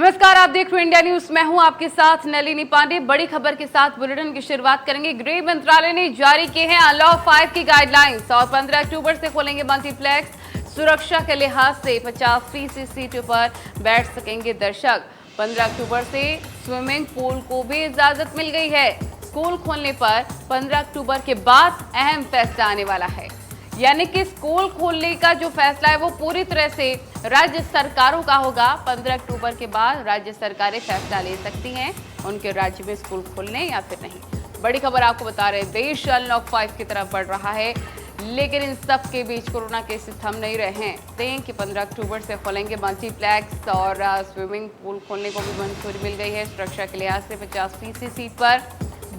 नमस्कार, आप देख रहे हैं इंडिया न्यूज। मैं हूं आपके साथ नलिनी पांडे। बड़ी खबर के साथ बुलेटिन की शुरुआत करेंगे। गृह मंत्रालय ने जारी किए हैं अनलॉक 5 की गाइडलाइंस और 15 अक्टूबर से खोलेंगे मल्टीप्लेक्स। सुरक्षा के लिहाज से 50% सीटों पर बैठ सकेंगे दर्शक। 15 अक्टूबर से स्विमिंग पूल को भी इजाजत मिल गई है। स्कूल खोलने पर 15 अक्टूबर के बाद अहम फैसला आने वाला है, यानी कि स्कूल खोलने का जो फैसला है वो पूरी तरह से राज्य सरकारों का होगा। 15 अक्टूबर के बाद राज्य सरकारें फैसला ले सकती हैं उनके राज्य में स्कूल खोलने या फिर नहीं। बड़ी खबर आपको बता रहे हैं, देश अनलॉक 5 की तरफ बढ़ रहा है, लेकिन इन सब के बीच कोरोना केसेस थम नहीं रहे हैं कि 15 अक्टूबर से खोलेंगे मल्टीप्लेक्स और स्विमिंग पूल खोलने को भी मंजूरी मिल गई है। सुरक्षा के लिहाज से 50% सीट पर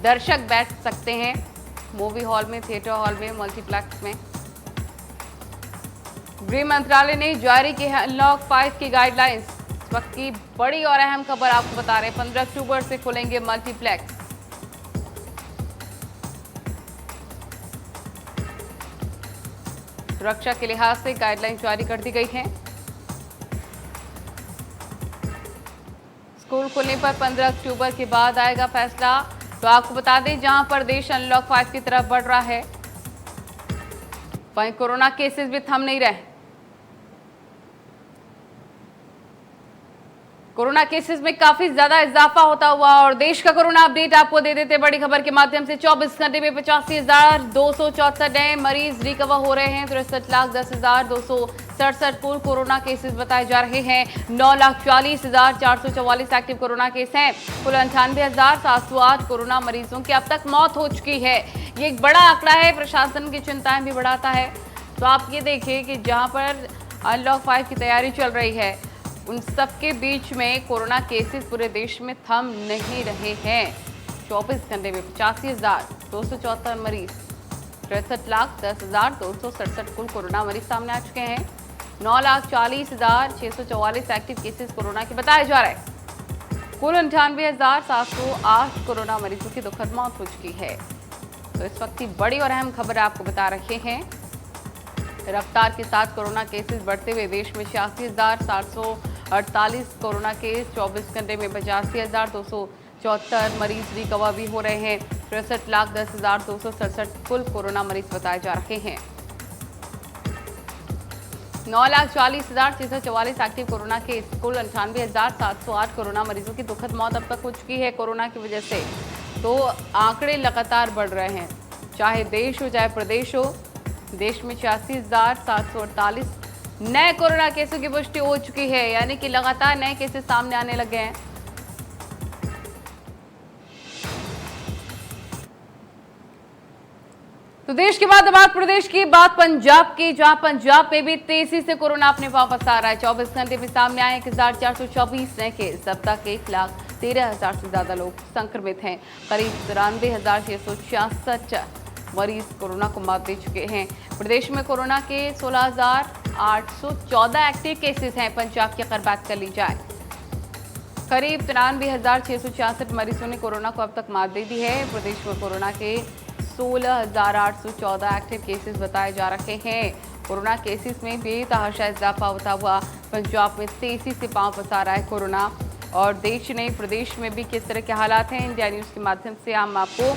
दर्शक बैठ सकते हैं, मूवी हॉल में, थिएटर हॉल में, मल्टीप्लेक्स में। गृह मंत्रालय ने जारी की है अनलॉक 5 की गाइडलाइंस। इस वक्त की बड़ी और अहम खबर आपको बता रहे हैं, 15 अक्टूबर से खुलेंगे मल्टीप्लेक्स। सुरक्षा के लिहाज से गाइडलाइन जारी कर दी गई है। स्कूल खुलने पर 15 अक्टूबर के बाद आएगा फैसला। तो आपको बता दें, जहां पर देश अनलॉक 5 की तरफ बढ़ रहा है, वहीं कोरोना केसेस भी थम नहीं रहे। कोरोना केसेस में काफी ज्यादा इजाफा होता हुआ और देश का कोरोना अपडेट आपको दे देते बड़ी खबर के माध्यम से। 24 घंटे में 85,264 नए मरीज रिकवर हो रहे हैं। 63,10,267 कुल कोरोना केसेस बताए जा रहे हैं। 9,40,444 एक्टिव कोरोना केस हैं। कुल 98,708 कोरोना मरीजों की अब तक मौत हो चुकी है। ये एक बड़ा आंकड़ा है, प्रशासन की चिंताएं भी बढ़ाता है। तो आप ये देखिए कि जहां पर अनलॉक 5 की तैयारी चल रही है, उन सबके बीच में कोरोना केसेस पूरे देश में थम नहीं रहे हैं। 24 घंटे में 85,274 मरीज, 63,10,267 कुल कोरोना मरीज सामने आ चुके हैं। 9,40,644 एक्टिव केसेस कोरोना के बताए जा रहे हैं। कुल 98,708 कोरोना मरीजों की दुखद मौत हो चुकी है। तो इस वक्त की बड़ी और अहम खबर आपको बता रहे हैं। रफ्तार के साथ कोरोना केसेस बढ़ते हुए देश में 86,748 कोरोना केस। 24 घंटे में 85,274 मरीज रिकवर भी हो रहे हैं। 63,10,267 कुल कोरोना मरीज बताए जा रहे हैं। 9,40,644 एक्टिव कोरोना केस। कुल 98,708 कोरोना मरीजों की दुखद मौत अब तक हो चुकी है कोरोना की वजह से। तो आंकड़े लगातार बढ़ रहे हैं, चाहे देश हो चाहे प्रदेश हो। देश में 86,748 नए कोरोना केसों की पुष्टि हो चुकी है, यानी कि लगातार नए केसेस सामने आने लगे हैं। तो देश के बाद अब बात प्रदेश की, बात पंजाब की, जहां पंजाब में भी तेजी से कोरोना अपने पांव पसार रहा है। 24 घंटे में सामने आए 1,424 नए केस। अब तक 1,13,000 से ज्यादा लोग संक्रमित हैं। करीब 93,666 मरीज कोरोना को मात दे चुके हैं। प्रदेश में कोरोना के 16,814 एक्टिव केसेस हैं। पंजाब की अगर बात कर ली जाए, करीब 93,666 मरीजों ने कोरोना को अब तक मात दे दी है। प्रदेश में कोरोना के 16,814 एक्टिव केसेस बताए जा रहे हैं। कोरोना केसेस में बेतहाशा इजाफा होता हुआ पंजाब में तेजी से पांव पसार रहा है कोरोना। और देश नहीं, प्रदेश में भी किस तरह के हालात हैं, इंडिया न्यूज़ के माध्यम से हम आपको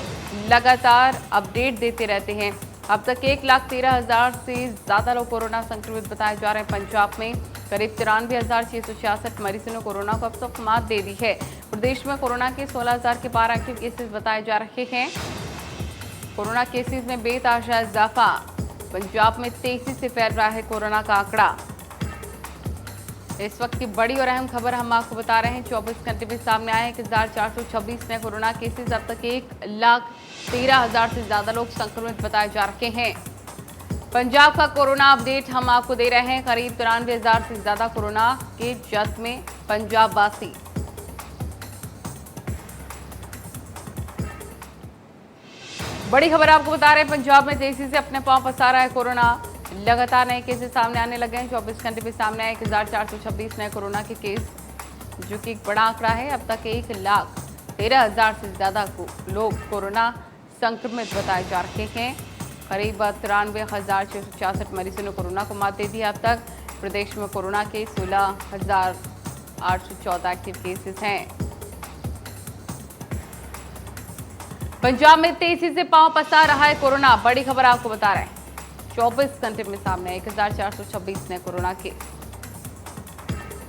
लगातार अपडेट देते रहते हैं। अब तक 1,13,000 से ज़्यादा लोग कोरोना संक्रमित बताए जा रहे हैं। पंजाब में करीब 93,666 मरीजों ने कोरोना को अब तक मात दे दी है। प्रदेश में कोरोना के 16,000 के पार एक्टिव केसेस बताए जा रहे हैं। कोरोना केसेस में बेतहाशा इजाफा, पंजाब में तेजी से फैल रहा है कोरोना का आंकड़ा। इस वक्त की बड़ी और अहम खबर हम आपको बता रहे हैं। 24 घंटे में सामने आए 1,426 नए कोरोना केसेस। अब तक 1,13,000 से ज्यादा लोग संक्रमित बताए जा रहे हैं। पंजाब का कोरोना अपडेट हम आपको दे रहे हैं। करीब 93,000 से ज्यादा कोरोना के जख्म में पंजाब वासी। बड़ी खबर आपको बता रहे हैं, पंजाब में तेजी से अपने पांव पसार रहा है कोरोना। लगातार नए केसेस सामने आने लगे हैं। 24 घंटे में सामने आए 1,426 नए कोरोना के केस, जो कि एक बड़ा आंकड़ा है। अब तक 1,13,000 से ज्यादा लोग कोरोना संक्रमित बताए जा रहे हैं। करीब 93,666 मरीजों ने कोरोना को मात दे दी है। अब तक प्रदेश में कोरोना के 16,000 814 एक्टिव केसेस हैं। पंजाब में तेजी से पांव पसार रहा है कोरोना, बड़ी खबर आपको बता रहे हैं। 24 घंटे में सामने 1426 नए कोरोना केस।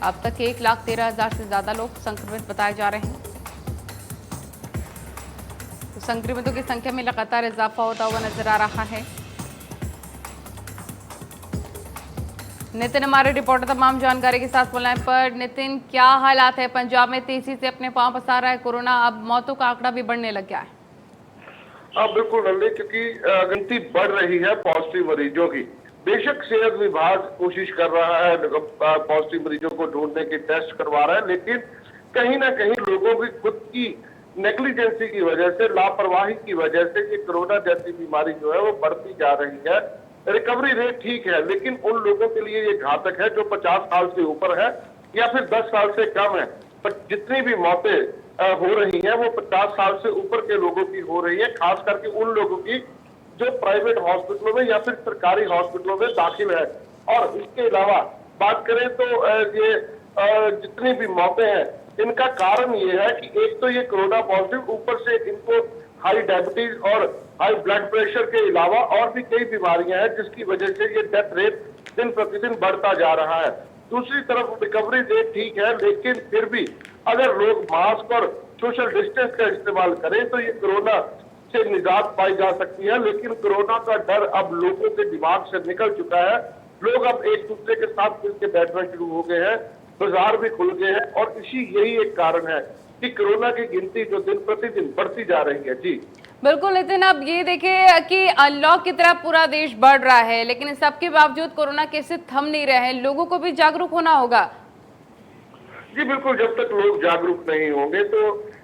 अब तक 1,13,000 से ज्यादा लोग संक्रमित बताए जा रहे हैं। तो संक्रमितों की संख्या में लगातार इजाफा होता हुआ नजर आ रहा है। नितिन हमारे रिपोर्टर तमाम जानकारी के साथ फोन लाइन पर। नितिन, क्या हालात है? पंजाब में तेजी से अपने पांव पसार रहा है कोरोना, अब मौतों का आंकड़ा भी बढ़ने लग गया है। हाँ बिल्कुल नल्ले, क्योंकि गिनती बढ़ रही है पॉजिटिव मरीजों की। बेशक सेहत विभाग कोशिश कर रहा है, पॉजिटिव मरीजों को ढूंढने की टेस्ट करवा रहा है, लेकिन कहीं ना कहीं लोगों की खुद की नेग्लिजेंसी की वजह से, लापरवाही की वजह से ये कोरोना जैसी बीमारी जो है वो बढ़ती जा रही है। रिकवरी रेट ठीक है, लेकिन उन लोगों के लिए ये घातक है जो 50 साल से ऊपर है या फिर 10 साल से कम है। पर जितनी भी मौतें हो रही हैं वो 50 साल से ऊपर के लोगों की हो रही है, खास करके उन लोगों की जो प्राइवेट हॉस्पिटलों में या फिर सरकारी हॉस्पिटलों में दाखिल है। और इसके अलावा बात करें तो ये जितनी भी मौतें हैं इनका कारण ये है कि एक तो ये कोरोना पॉजिटिव, ऊपर से इनको हाई डायबिटीज और हाई ब्लड प्रेशर के अलावा और भी कई बीमारियां हैं जिसकी वजह से ये डेथ रेट दिन प्रतिदिन बढ़ता जा रहा है। दूसरी तरफ रिकवरी रेट ठीक है, लेकिन फिर भी अगर लोग मास्क और सोशल डिस्टेंस का इस्तेमाल करें तो ये कोरोना से निजात पाई जा सकती है। लेकिन कोरोना का डर अब लोगों के दिमाग से निकल चुका है। लोग अब एक दूसरे के साथ मिलकर बैठना शुरू हो गए हैं, बाजार भी खुल गए हैं, और यही एक कारण है कि कोरोना की गिनती जो दिन प्रतिदिन बढ़ती जा रही है। जी बिल्कुल नितिन, अब ये देखें कि अनलॉक की तरफ पूरा देश बढ़ रहा है, लेकिन इन सबके बावजूद कोरोना केसेस थम नहीं रहे हैं। लोगों को भी जागरूक होना होगा। जी बिल्कुल, जब तक लोग जागरूक नहीं होंगे तो,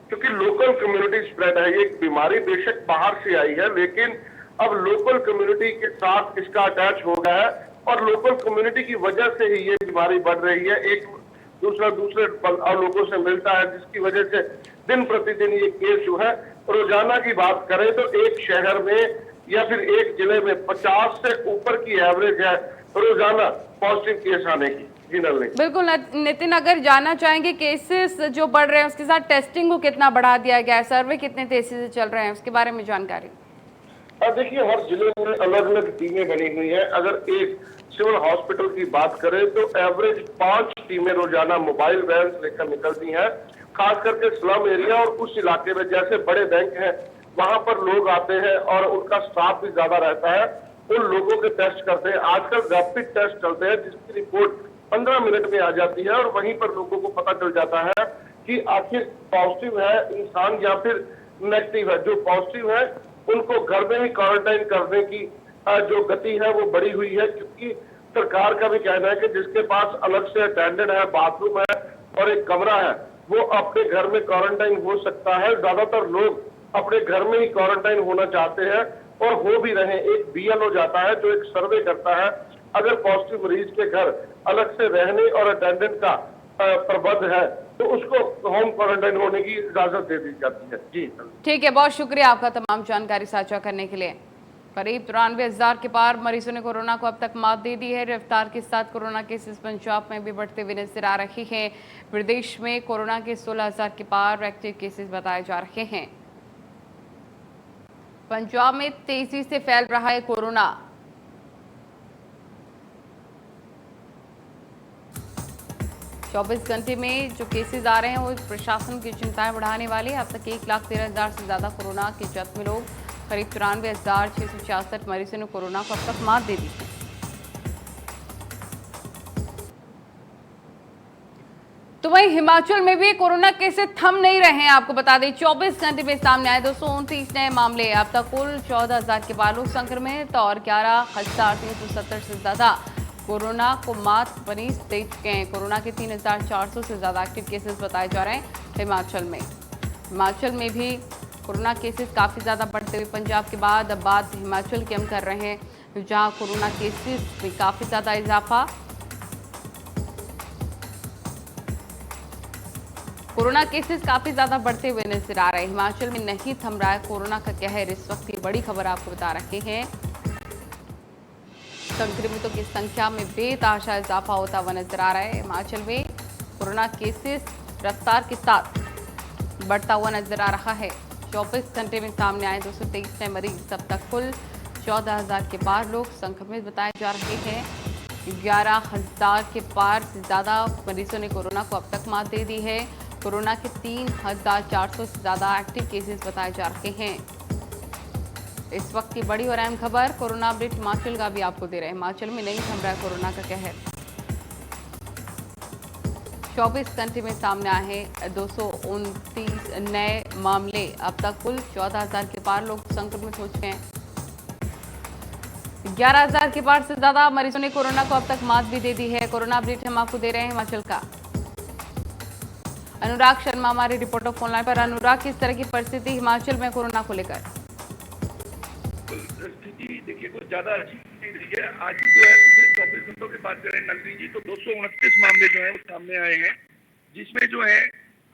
क्योंकि लोकल कम्युनिटी स्प्रेड है, ये बीमारी बेशक बाहर से आई है लेकिन अब लोकल कम्युनिटी के साथ इसका अटैच हो गया है और लोकल कम्युनिटी की वजह से ही ये बीमारी बढ़ रही है। एक दूसरे लोगों से मिलता है, जिसकी वजह से दिन प्रतिदिन ये केस जो है, रोजाना की बात करें तो एक शहर में या फिर एक जिले में 50 से ऊपर की एवरेज है रोजाना पॉजिटिव केस आने की। बिल्कुल नितिन, अगर जानना चाहेंगे केसेस जो बढ़ रहे हैं उसके साथ टेस्टिंग को कितना बढ़ा दिया गया है, सर्वे कितने तेजी से चल रहे हैं, उसके बारे में जानकारी। देखिए, हर जिले में अलग अलग टीमें बनी हुई हैं। अगर एक सिविल हॉस्पिटल की बात करें तो एवरेज 5 टीमें रोजाना मोबाइल वैन लेकर निकलती हैं। खास करके स्लम एरिया और उस इलाके में जैसे बड़े बैंक हैं वहां पर लोग आते हैं और उनका स्टाफ भी ज्यादा रहता है, उन लोगों के टेस्ट करते हैं। आजकल रैपिड टेस्ट चलते हैं जिसकी रिपोर्ट 15 मिनट में आ जाती है और वहीं पर लोगों को पता चल जाता है कि आखिर पॉजिटिव है इंसान या फिर नेगेटिव है। जो पॉजिटिव है उनको घर में ही क्वारंटाइन करने की जो गति है वो बढ़ी हुई है, क्योंकि सरकार का भी कहना है कि जिसके पास अलग से अटेंडेंट है, बाथरूम है और एक कमरा है, वो अपने घर में क्वारंटाइन हो सकता है। ज्यादातर लोग अपने घर में ही क्वारंटाइन होना चाहते हैं और हो भी रहे। एक बीएलओ जाता है जो एक सर्वे करता है, अगर पॉजिटिव मरीज के घर अलग से रहने और अटेंडेंट का प्रबंध है तो उसको होम क्वारंटाइन होने की इजाजत दे दी जाती है। जी ठीक है, बहुत शुक्रिया आपका तमाम जानकारी साझा करने के लिए। करीब 93,000 के पार मरीजों ने कोरोना को अब तक मात दे दी है। रफ्तार के साथ कोरोना केसेस पंजाब में भी बढ़ते हुए नजर आ रहे हैं। प्रदेश में कोरोना के 16,000 के पार एक्टिव केसेस बताए जा रहे हैं। पंजाब में तेजी से फैल रहा है कोरोना। चौबीस घंटे में जो केसेस आ रहे हैं वो प्रशासन की चिंताएं बढ़ाने वाले। अब तक 1,13,000 से ज्यादा कोरोना के जख्मी लोग, करीब 94,666 मरीजों ने कोरोना को अब तक मात दे दी है। तो वहीं हिमाचल में भी कोरोना केसेस थम नहीं रहे हैं। आपको बता दें 24 घंटे में सामने आए 229 नए मामले। अब तक कुल 14,000 के बाद लोग संक्रमित और 11,370 से ज्यादा कोरोना को मात बनी दे चुके हैं। कोरोना के 3,400 से ज्यादा एक्टिव केसेस बताए जा रहे हैं हिमाचल में। हिमाचल में भी कोरोना केसेस काफ़ी ज़्यादा बढ़ते हुए पंजाब के बाद अब बात हिमाचल की हम कर रहे हैं, जहां कोरोना केसेस में काफ़ी ज़्यादा इजाफा। कोरोना केसेस काफ़ी ज़्यादा बढ़ते हुए नजर आ रहे हैं। हिमाचल में नहीं थम रहा है कोरोना का कहर। इस वक्त की बड़ी खबर आपको बता रहे हैं। संक्रमितों की संख्या में बेतहाशा इजाफा होता हुआ नजर आ रहा है। हिमाचल में कोरोना केसेस रफ्तार के साथ बढ़ता हुआ नजर आ रहा है। 24 घंटे में सामने आए 223 नए मरीज। अब तक कुल 14,000 के पार लोग संक्रमित बताए जा रहे हैं। 11,000 के पार से ज्यादा मरीजों ने कोरोना को अब तक मात दे दी है। कोरोना के 3,400 से ज्यादा एक्टिव केसेस बताए जा रहे हैं। इस वक्त की बड़ी और अहम खबर कोरोना अपडेट हिमाचल का भी आपको दे रहे हैं। हिमाचल में नहीं थम रहा है कोरोना का कहर। 24 घंटे में सामने आए हैं 229 नए मामले। अब तक कुल 14,000 के पार लोग संक्रमित हो चुके हैं। 11,000 के पार से ज्यादा मरीजों ने कोरोना को अब तक मात भी दे दी है। कोरोना अपडेट हम आपको दे रहे हैं हिमाचल का। अनुराग शर्मा हमारे रिपोर्टर फोन लाइन पर। अनुराग, किस तरह की परिस्थिति हिमाचल में कोरोना को लेकर? स्थिति देखिए कुछ ज्यादा अच्छी नहीं रही है। आज जो है पिछले 24 घंटों की बात करें नलनी जी तो 229 मामले जो है वो सामने आए हैं, जिसमें जो है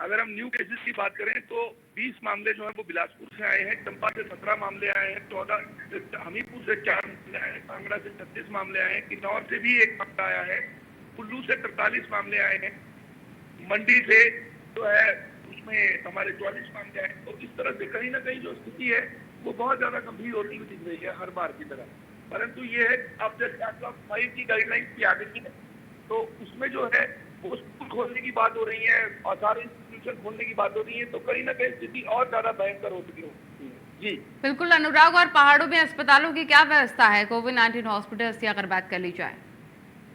अगर हम न्यू केसेस की बात करें तो 20 मामले जो है वो बिलासपुर से आए हैं, चंबा से 17 मामले आए हैं, 14 हमीरपुर से 4 मामले आए हैं, कांगड़ा से 36 मामले आए हैं, किन्नौर से भी 1 मामला आया है, कुल्लू से 43 मामले आए हैं, मंडी से जो है उसमें हमारे 44 मामले आए। तो इस तरह से कहीं ना कहीं जो स्थिति है वो बहुत ज्यादा गंभीर होती हुई दिख रही है हर बार की तरह। परंतु ये है अब जब अनलॉक 5 की गाइडलाइंस की आ गई है तो उसमें जो है वो स्कूल खोलने की बात हो रही है और सारे इंस्टीट्यूशन खोलने की बात हो रही है, तो कहीं ना कहीं स्थिति और ज्यादा भयंकर हो चुकी है। जी बिल्कुल अनुराग, और पहाड़ों में अस्पतालों की क्या व्यवस्था है कोविड-19 हॉस्पिटल्स की अगर बात कर ली जाए?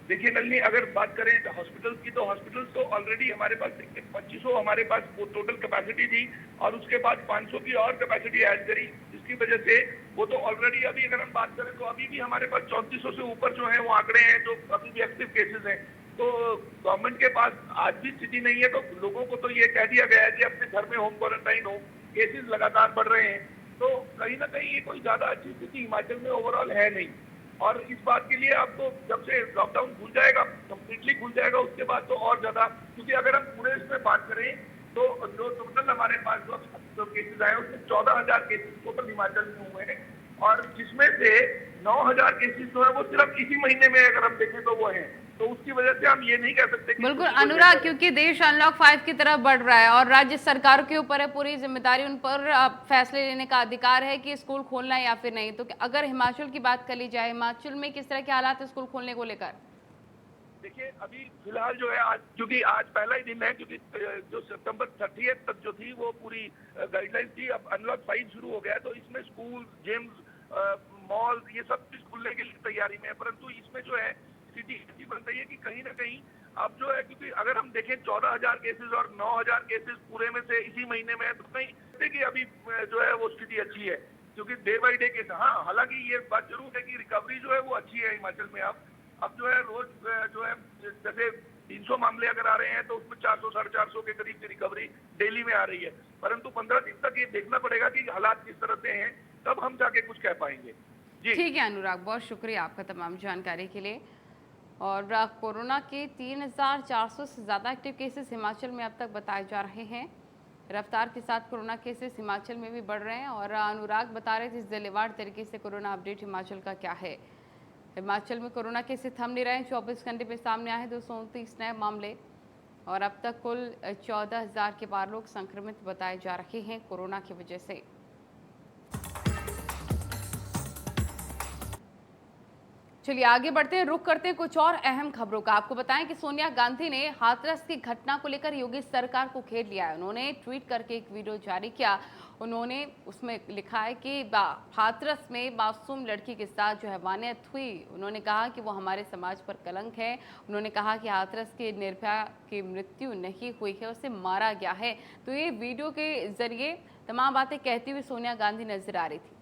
देखिए नलनी, अगर बात करें हॉस्पिटल्स की तो हॉस्पिटल्स तो ऑलरेडी हमारे पास 2500 हमारे पास वो टोटल कैपेसिटी थी और उसके बाद 500 की और कैपेसिटी ऐड करी, जिसकी वजह से वो तो ऑलरेडी अभी अगर हम बात करें तो अभी भी हमारे पास 3400 से ऊपर जो है वो आंकड़े हैं जो अभी भी एक्टिव केसेस हैं। तो गवर्नमेंट के पास आज भी स्थिति नहीं है, तो लोगों को तो ये कह दिया गया है कि अपने घर में होम क्वारंटाइन हो, केसेस लगातार बढ़ रहे हैं। तो कहीं ना कहीं ये कोई ज्यादा अच्छी स्थिति हिमाचल में ओवरऑल है नहीं। और इस बात के लिए आपको जब से लॉकडाउन खुल जाएगा, कंप्लीटली खुल जाएगा, उसके बाद तो और ज्यादा, क्योंकि अगर हम पूरे इसमें बात करें तो जो टोटल हमारे पास जो केसेस आए उसमें 14,000 केसेस टोटल हिमाचल में हुए हैं और जिसमें से 9,000 केसेस जो है वो सिर्फ इसी महीने में अगर हम देखें तो वो है। तो उसकी वजह से हम ये नहीं कह सकते कि बिल्कुल अनुराग, क्योंकि देश अनलॉक 5 की तरफ बढ़ रहा है और राज्य सरकार के ऊपर है पूरी जिम्मेदारी, उन पर फैसले लेने का अधिकार है कि स्कूल खोलना है या फिर नहीं। तो अगर हिमाचल की बात कर ली जाए, हिमाचल में किस तरह के हालात है स्कूल खोलने को लेकर? देखिए अभी फिलहाल जो है आज, क्योंकि आज पहला ही दिन है, क्योंकि जो सितंबर 30 तक जो थी वो पूरी गाइडलाइंस थी, अब अनलॉक 5 शुरू हो गया तो इसमें स्कूल, जिम्स, मॉल ये सब चीज खुलने के लिए तैयारी में है। परंतु इसमें जो है स्थिति ऐसी बन रही है कि कहीं ना कहीं अब जो है, क्योंकि अगर हम देखें 14,000 केसेस और 9,000 केसेस पूरे में से इसी महीने में है, तो कहीं कि अभी जो है वो स्थिति अच्छी है, क्योंकि डे बाई डे केस, हाँ हालांकि ये बात जरूर है कि रिकवरी जो है वो अच्छी है हिमाचल में। अब जो है रोज जो है जैसे 300 मामले अगर आ रहे हैं तो उसमें 400 450 के करीब की रिकवरी डेली में आ रही है। परंतु 15 दिन तक ये देखना पड़ेगा कि हालात किस तरह से हैं, तब हम जाके कुछ कह पाएंगे। जी ठीक है अनुराग, बहुत शुक्रिया आपका तमाम जानकारी के लिए। और कोरोना के 3,400 से ज़्यादा एक्टिव केसेस हिमाचल में अब तक बताए जा रहे हैं। रफ्तार के साथ कोरोना केसेस हिमाचल में भी बढ़ रहे हैं और अनुराग बता रहे थे जिलेवार तरीके से कोरोना अपडेट हिमाचल का क्या है। हिमाचल में कोरोना केसेस थम नहीं रहे। 24 घंटे में सामने आए 229 नए मामले और अब तक कुल 14,000 के पार लोग संक्रमित बताए जा रहे हैं कोरोना की वजह से। चलिए आगे बढ़ते हैं, रुख करते हैं कुछ और अहम खबरों का। आपको बताएं कि सोनिया गांधी ने हाथरस की घटना को लेकर योगी सरकार को घेर लिया है। उन्होंने ट्वीट करके एक वीडियो जारी किया। उन्होंने उसमें लिखा है कि हाथरस में मासूम लड़की के साथ जो हैवानियत हुई, उन्होंने कहा कि वो हमारे समाज पर कलंक है। उन्होंने कहा कि हाथरस के निर्भया की मृत्यु नहीं हुई है, उसे मारा गया है। तो ये वीडियो के जरिए तमाम बातें कहती हुई सोनिया गांधी नजर आ रही थी।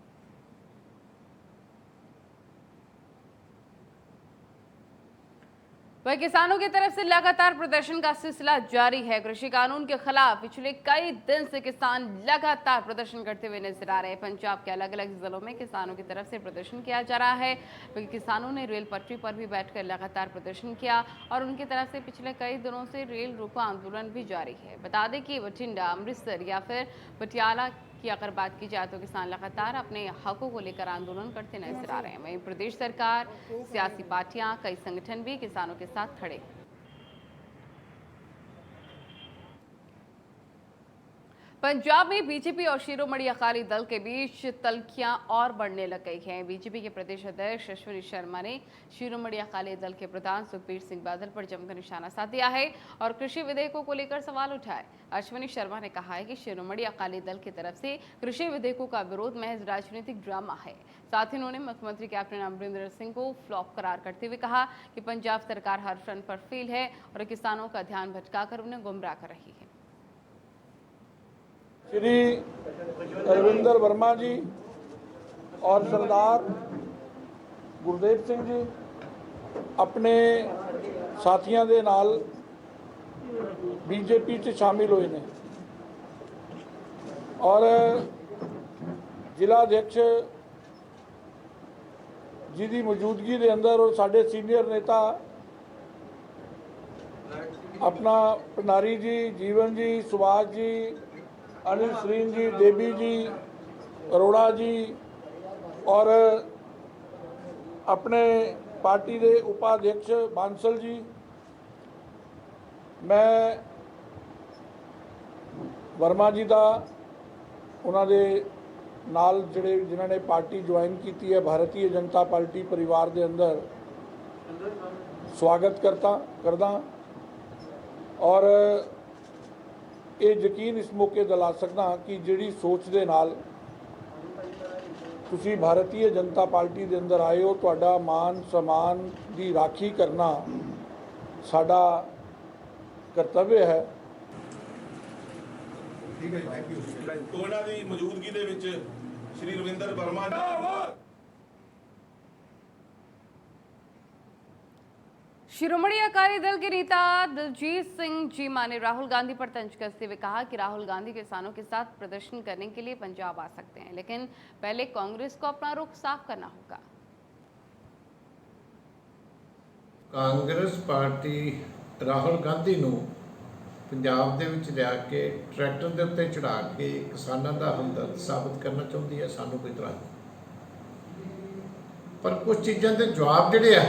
वह किसानों की तरफ से लगातार प्रदर्शन का सिलसिला जारी है। कृषि कानून के खिलाफ पिछले कई दिन से किसान लगातार प्रदर्शन करते हुए नजर आ रहे हैं। पंजाब के अलग अलग जिलों में किसानों की तरफ से प्रदर्शन किया जा रहा है। वहीं किसानों ने रेल पटरी पर भी बैठकर लगातार प्रदर्शन किया और उनकी तरफ से पिछले कई दिनों से रेल रोको आंदोलन भी जारी है। बता दें कि बठिंडा, अमृतसर या फिर पटियाला की अगर बात की जाए तो किसान लगातार अपने हकों को लेकर आंदोलन करते नजर आ रहे हैं। वहीं प्रदेश सरकार, सियासी पार्टियां, कई संगठन भी किसानों के साथ खड़े। पंजाब में बीजेपी और शिरोमणि अकाली दल के बीच तल्खियां और बढ़ने लग गई हैं। बीजेपी के प्रदेश अध्यक्ष अश्विनी शर्मा ने शिरोमणि अकाली दल के प्रधान सुखबीर सिंह बादल पर जमकर निशाना साध दिया है और कृषि विधेयकों को लेकर सवाल उठाए। अश्विनी शर्मा ने कहा है कि शिरोमणि अकाली दल की तरफ से कृषि विधेयकों का विरोध महज राजनीतिक ड्रामा है। साथ ही उन्होंने मुख्यमंत्री कैप्टन अमरिंदर सिंह को फ्लॉप करार करते हुए कहा कि पंजाब सरकार हर फ्रंट पर फेल है और किसानों का ध्यान भटकाकर उन्हें गुमराह कर रही है। श्री रविंदर वर्मा जी और सरदार गुरदेव सिंह जी अपने साथियों के नाल बीजेपी च शामिल हुए हैं और जिला अध्यक्ष जी की मौजूदगी के अंदर और साढ़े सीनियर नेता अपना भंडारी जी, जीवन जी, सुभाष जी, अनिल सरीन जी, देवी जी, अरोड़ा जी और अपने पार्टी के उपाध्यक्ष बांसल जी, मैं वर्मा जी का उन्होंने नाल जिहड़े जिन्होंने पार्टी ज्वाइन की है भारतीय जनता पार्टी परिवार के अंदर स्वागत करदा और ये यकीन इस मौके दिला सकदा कि जिहड़ी सोच दे नाल तुसी भारतीय जनता पार्टी के अंदर आए हो, तुहाडा मान सम्मान की राखी करना साडा कर्तव्य है। ठीक है, थैंक यू। तो ਇਹਨਾਂ ਦੀ ਮੌਜੂਦਗੀ ਦੇ ਵਿੱਚ ਸ਼੍ਰੀ ਰਵਿੰਦਰ ਵਰਮਾ शिरोमणि अकाली दल के नेता दिलजीत सिंह चीमा ने राहुल गांधी पर तंज कसते हुए कहा कि राहुल गांधी किसानों के साथ प्रदर्शन करने के लिए पंजाब आ सकते हैं, लेकिन पहले कांग्रेस को अपना रुख साफ करना होगा। कांग्रेस पार्टी राहुल गांधी ਨੂੰ ਪੰਜਾਬ ਦੇ ਵਿੱਚ ਲਿਆ ਕੇ ਟਰੈਕਟਰ ਦੇ ਉੱਤੇ ਚੜਾ ਕੇ ਕਿਸਾਨਾਂ ਦਾ ਹਮਦਰਦ ਸਾਬਤ ਕਰਨਾ ਚਾਹੁੰਦੀ ਹੈ, ਸਾਨੂੰ ਕੋਈ ਤਰ੍ਹਾਂ ਪਰ ਕੁਝ ਚੀਜ਼ਾਂ ਦੇ ਜਵਾਬ ਜਿਹੜੇ ਆ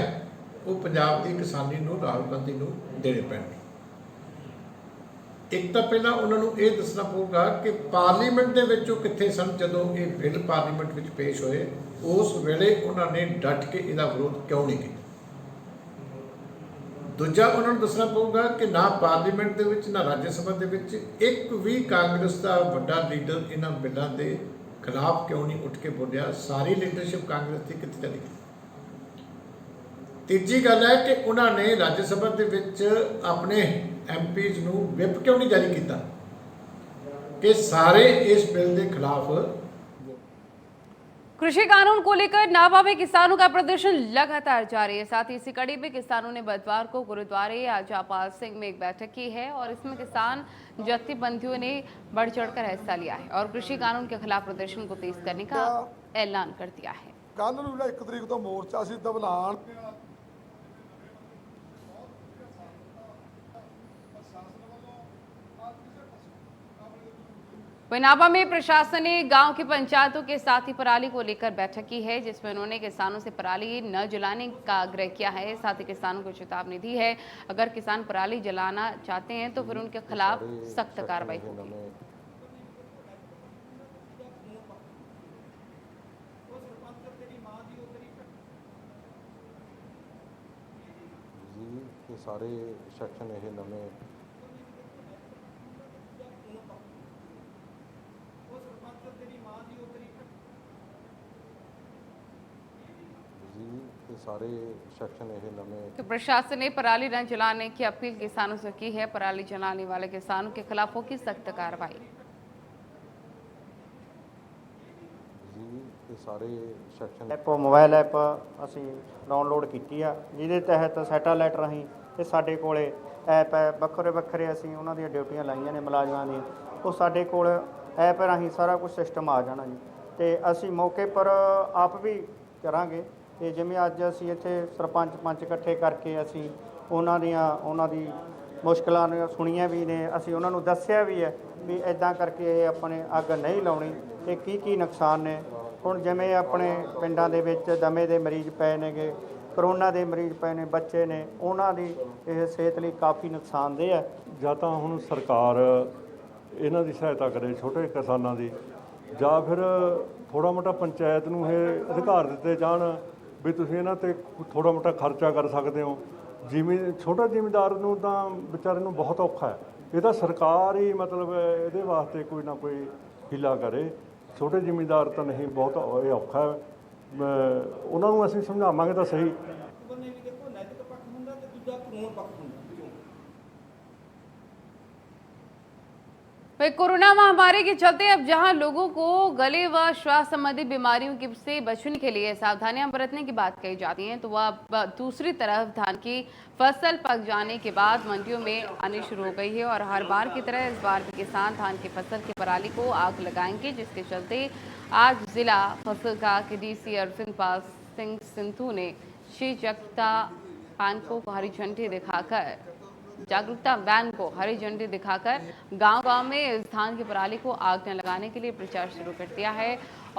ਉਹ ਪੰਜਾਬ ਦੀ ਕਿਸਾਨੀ ਨੂੰ ਰਾਹੁਲ ਗਾਂਧੀ ਨੂੰ ਦੇਣੇ ਪੈਣਗੇ। ਇੱਕ ਤਾਂ ਪਹਿਲਾਂ ਉਹਨਾਂ ਨੂੰ ਇਹ ਦੱਸਣਾ ਪਊਗਾ ਕਿ ਪਾਰਲੀਮੈਂਟ ਦੇ ਵਿੱਚ ਉਹ ਕਿੱਥੇ ਸਨ ਜਦੋਂ ਇਹ ਬਿੱਲ ਪਾਰਲੀਮੈਂਟ ਵਿੱਚ ਪੇਸ਼ ਹੋਏ, ਉਸ ਵੇਲੇ ਉਹਨਾਂ ਨੇ ਡਟ ਕੇ ਇਹਦਾ ਵਿਰੋਧ ਕਿਉਂ ਨਹੀਂ ਕੀਤਾ। ਦੂਜਾ ਉਹਨਾਂ ਨੂੰ ਦੱਸਣਾ ਪਊਗਾ ਕਿ ਨਾ ਪਾਰਲੀਮੈਂਟ ਦੇ ਵਿੱਚ ਨਾ ਰਾਜ ਸਭਾ ਦੇ ਵਿੱਚ ਇੱਕ ਵੀ ਕਾਂਗਰਸ ਦਾ ਵੱਡਾ ਲੀਡਰ ਇਹਨਾਂ ਬਿੱਲਾਂ ਦੇ ਖਿਲਾਫ ਕਿਉਂ ਨਹੀਂ ਉੱਠ ਕੇ ਬੋਲਿਆ, ਸਾਰੀ ਲੀਡਰਸ਼ਿਪ ਕਾਂਗਰਸ ਦੀ ਕਿੱਥੇ ਚਲੀ ਗਈ। ਤੀਜੀ ਗੱਲ ਹੈ ਕਿ ਉਹਨਾਂ ਨੇ ਰਾਜ ਸਭਾ ਦੇ ਵਿੱਚ ਆਪਣੇ ਐਮਪੀਜ਼ ਨੂੰ ਵਿਪ ਕਿਉਂ ਨਹੀਂ ਜਾਰੀ ਕੀਤਾ कि सारे इस बिल के खिलाफ। कृषि कानून को लेकर नाभा में किसानों का प्रदर्शन लगातार जारी है। साथ ही इसी कड़ी में किसानों ने बुधवार को गुरुद्वारे आजापाल सिंह में एक बैठक की है और इसमें किसान जत्थेबंदियों ने बढ़ चढ़कर हिस्सा लिया है और कृषि कानून के खिलाफ प्रदर्शन को तेज करने का ऐलान कर दिया है। कल नूं 1 तरीक तो मोर्चा सी दबलान नाभा में प्रशासन ने गांव की पंचायतों के साथ ही पराली को लेकर बैठक की है, जिसमें उन्होंने किसानों से पराली न जलाने का आग्रह किया है। साथ ही किसानों को चेतावनी दी है, अगर किसान पराली जलाना चाहते हैं तो फिर उनके खिलाफ सख्त कार्रवाई होगी। ये सारे सैक्शन ये नवे सारे सेक्शन ये नवे। तो प्रशासन ने पराली न जलाने की अपील किसानों से की है। पराली जलाने वाले किसानों के खिलाफ होगी सख्त कार्रवाई। सारे सेक्शन ऐप मोबाइल ऐप असी डाउनलोड की है, जिहदे तहत सैटेलाइट राही ये साडे कोले ऐप है, बखरे बखरे असी उन्हां दी ड्यूटियां लाइयां ने मुलाजमां दी, वो साडे कोल ऐप राही सारा कुछ सिस्टम आ जाना जी। तो असी मौके पर आप भी करांगे ते जिवें अज असी इत्थे सरपंच पंच इकट्ठे करके असी उन्हां दी मुश्किलां सुणीਆਂ भी ने, असी उन्हां नूं दस्सिया भी है भी इदां करके अपने अग नहीं लाउणी ते की नुकसान ने। ਹੁਣ ਜਿਵੇਂ ਆਪਣੇ ਪਿੰਡਾਂ ਦੇ ਵਿੱਚ ਦਮੇ ਦੇ ਮਰੀਜ਼ ਪਏ ਨੇਗੇ, ਕਰੋਨਾ ਦੇ ਮਰੀਜ਼ ਪਏ ਨੇ, ਬੱਚੇ ਨੇ, ਉਹਨਾਂ ਦੀ ਇਹ ਸਿਹਤ ਲਈ ਕਾਫੀ ਨੁਕਸਾਨਦੇਹ ਹੈ। ਜਾਂ ਤਾਂ ਹੁਣ ਸਰਕਾਰ ਇਹਨਾਂ ਦੀ ਸਹਾਇਤਾ ਕਰੇ ਛੋਟੇ ਕਿਸਾਨਾਂ ਦੀ, ਜਾਂ ਫਿਰ ਥੋੜ੍ਹਾ ਮੋਟਾ ਪੰਚਾਇਤ ਨੂੰ ਇਹ ਅਧਿਕਾਰ ਦਿੱਤੇ ਜਾਣ ਵੀ ਤੁਸੀਂ ਇਹਨਾਂ ਤੇ ਥੋੜ੍ਹਾ ਮੋਟਾ ਖਰਚਾ ਕਰ ਸਕਦੇ ਹੋ। ਛੋਟਾ ਜ਼ਿਮੀਂਦਾਰ ਨੂੰ ਤਾਂ ਵਿਚਾਰੇ ਨੂੰ ਬਹੁਤ ਔਖਾ ਹੈ, ਇਹ ਤਾਂ ਸਰਕਾਰ ਹੀ ਮਤਲਬ ਇਹਦੇ ਵਾਸਤੇ ਕੋਈ ਨਾ ਕੋਈ ਹੀਲਾ ਕਰੇ। ਛੋਟੇ ਜ਼ਿਮੀਂਦਾਰ ਤਾਂ ਨਹੀਂ, ਬਹੁਤ ਇਹ ਔਖਾ ਹੈ। ਉਹਨਾਂ ਨੂੰ ਅਸੀਂ ਸਮਝਾਵਾਂਗੇ ਤਾਂ ਸਹੀ। वही कोरोना महामारी के चलते अब जहां लोगों को गले व श्वास संबंधी बीमारियों से बचने के लिए सावधानियां बरतने की बात कही जाती है, तो वह दूसरी तरफ धान की फसल पक जाने के बाद मंडियों में आनी शुरू हो गई है। और हर बार की तरह इस बार भी किसान धान की फसल की पराली को आग लगाएंगे, जिसके चलते आज जिला फसल का डीसी अरविंद पाल सिंह सिंधु ने श्री जगता पान को हरी झंडी दिखाकर जागरूकता वैन को हरी झंडी दिखाकर गांव-गांव में इस धान की पराली को आग न लगाने के लिए प्रचार शुरू कर दिया है।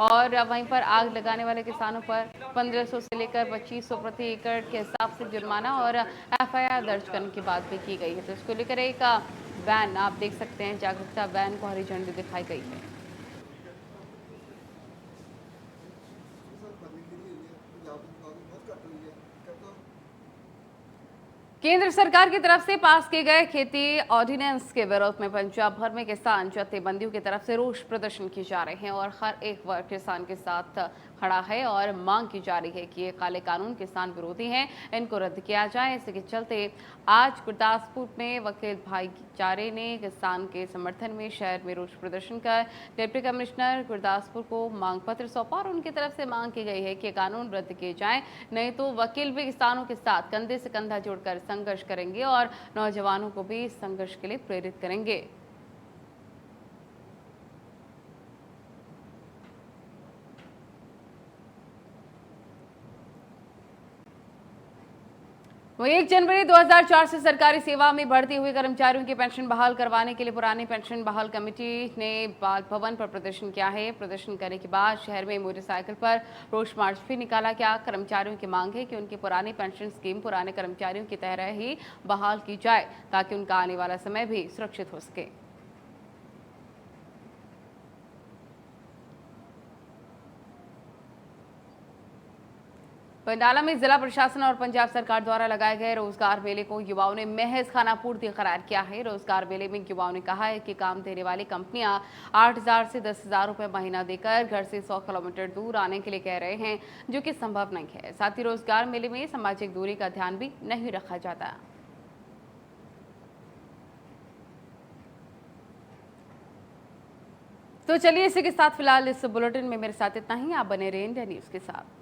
और वहीं पर आग लगाने वाले किसानों पर 1500 से लेकर 2500 प्रति एकड़ के हिसाब से जुर्माना और एफआईआर दर्ज करने की बात भी की गई है। तो इसको लेकर एक वैन आप देख सकते हैं, जागरूकता वैन को हरी झंडी दिखाई गई है। केंद्र सरकार की तरफ से पास किए गए खेती ऑर्डिनेंस के विरोध में पंजाब भर में किसान जथेबंदियों की तरफ से रोष प्रदर्शन किए जा रहे हैं और हर एक वर्ग किसान के साथ खड़ा है और मांग की जा रही है कि ये काले कानून किसान विरोधी हैं, इनको रद्द किया जाए। इसके चलते आज गुरदासपुर में वकील भाईचारे ने किसान के समर्थन में शहर में रोष प्रदर्शन कर डिप्टी कमिश्नर गुरदासपुर को मांग पत्र सौंपा और उनकी तरफ से मांग की गई है कि कानून रद्द किए जाएं, नहीं तो वकील भी किसानों के साथ कंधे से कंधा जोड़कर संघर्ष करेंगे और नौजवानों को भी संघर्ष के लिए प्रेरित करेंगे। वही 1 जनवरी 2004 से सरकारी सेवा में बढ़ती हुई कर्मचारियों की पेंशन बहाल करवाने के लिए पुरानी पेंशन बहाल कमेटी ने बाल भवन पर प्रदर्शन किया है। प्रदर्शन करने के बाद शहर में मोटरसाइकिल पर रोष मार्च भी निकाला गया। कर्मचारियों की मांग है कि उनकी पुरानी पेंशन स्कीम पुराने कर्मचारियों की तरह ही बहाल की जाए ताकि उनका आने वाला समय भी सुरक्षित हो सके। पंडाला में जिला प्रशासन और पंजाब सरकार द्वारा लगाए गए रोजगार मेले को युवाओं ने महज खानापूर्ति करार किया है। रोजगार मेले में युवाओं ने कहा है कि काम देने वाली कंपनियां 8,000 से 10,000 रुपए महीना देकर घर से 100 किलोमीटर दूर आने के लिए कह रहे हैं, जो कि संभव नहीं है। साथ ही रोजगार मेले में सामाजिक दूरी का ध्यान भी नहीं रखा जाता। तो चलिए इसी के साथ फिलहाल इस बुलेटिन में मेरे साथ इतना ही। आप बने रहिए इंडिया न्यूज के साथ।